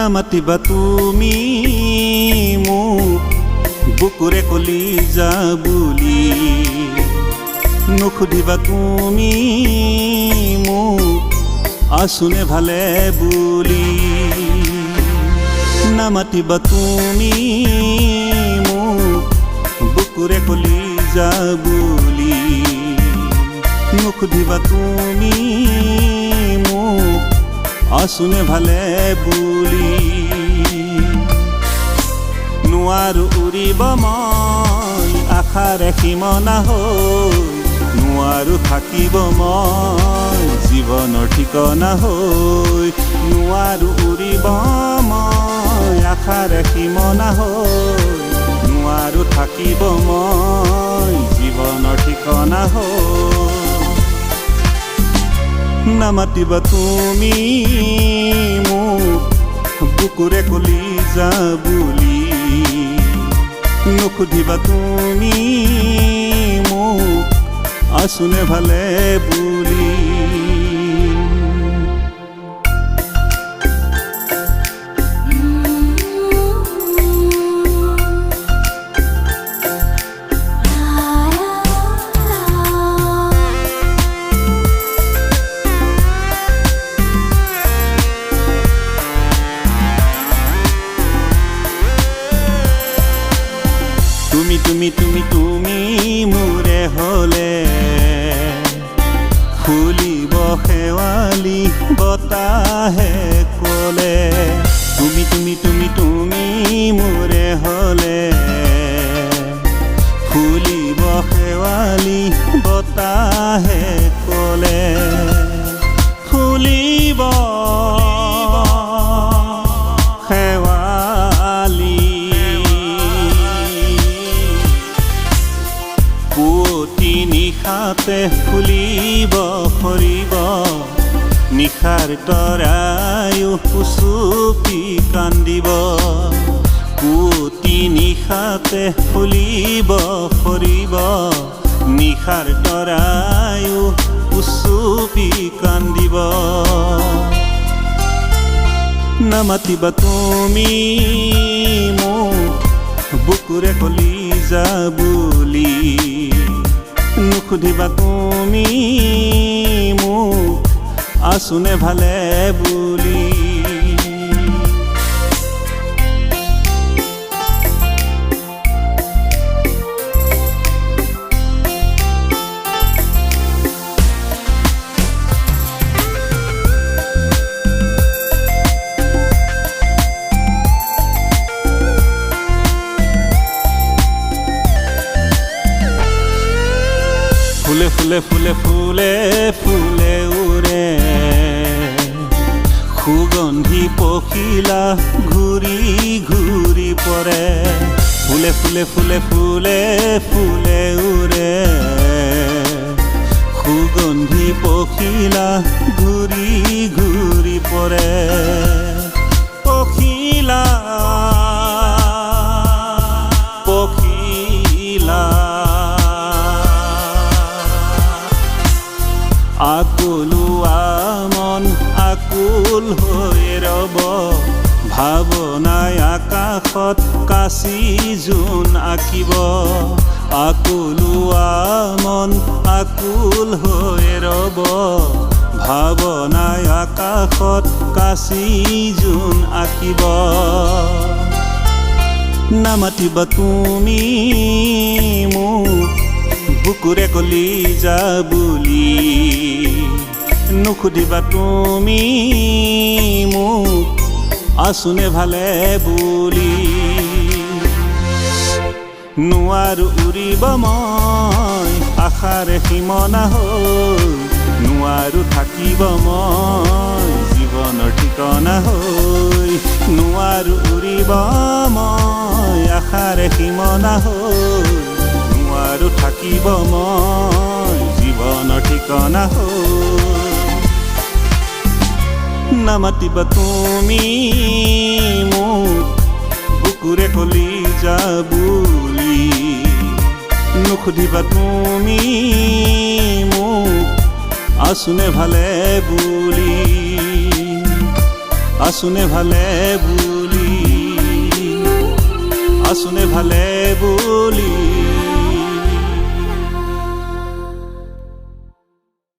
নামাতিবা তুমি মোক বুকুৰে কলিজা বুলি, নুসুধিবা তুমি মোক আছোনে ভালে বুলি। নামাতিবা তুমি মোক বুকুৰে কলিজা বুলি, নুসুধিবা তুমি মোক আছোনে ভালে বুলি। নোৱাৰো উৰিব মই আশাৰে সীমনা হৈ, নোৱাৰো থাকিব মই জীৱনৰ ঠিকনা হৈ। নোৱাৰো উৰিব মই আশাৰে সীমনা হৈ, নোৱাৰো থাকিব মই জীৱনৰ ঠিকনা হৈ। নামাতিবা তুমি মোক বুকুৰে কলিজা বুলি, নুসুধিবা তুমি মোক আছোনে ভালে বুলি। তুমি তুমি তুমি তুমি মোৰে হলে, ফুলিব শেৱালি বতাহে কলে। তুমি তুমি তুমি তুমি মোৰে হলে, ফুলিব শেৱালি বতাহে কলে। ফুলিব শেৱালি পুৱতি নিশাতে ফুলিব সৰিব, নিশাৰ তৰায়ো উচুপি কান্দিব। পুৱতি নিশাতে ফুলিব সৰিব, নিশাৰ তৰায়ো উচুপি কান্দিব। নামাতিবা তুমি মোক বুকুৰে কলিজা বুলি, নুসুধিবা তুমি মোক আছোনে ভালে বুলি। ফুলে ফুলে ফুলে ফুলে ফুলে উৰে, সুগন্ধি পখিলা ঘূৰি ঘূৰি পৰে। ফুলে ফুলে ফুলে ফুলে ফুলে উৰে, সুগন্ধি পখিলা ঘূৰি ঘূৰি পৰে। পখিলা পখিলা আকুলোৱা মন আকুল হৈ ৰব, ভাৱনাই আকাশত কাচি জোন আঁকিব। আকুলোৱা মন আকুল হৈ ৰব, ভাৱনাই আকাশত কাচি জোন আঁকিব। নামাতিবা তুমি মোক বুকুৰে কলিজা বুলি, নুসুধিবা তুমি মোক আছোনে ভালে বুলি। নোৱাৰো উৰিব মই আশাৰে সীমনা হৈ, নোৱাৰো থাকিব মই জীৱনৰ ঠিকনা হৈ। নোৱাৰো উৰিব মই আশাৰে সীমনা হৈ, নোৱাৰো থাকিব মই জীৱনৰ ঠিকনা হৈ। নামাতিবা তুমি মোক বুকুৰে কলিজা বুলি, নুসুধিবা তুমি মোক আছোনে ভালে বুলি। আছোনে ভালে বুলি, আছোনে ভালে বুলি।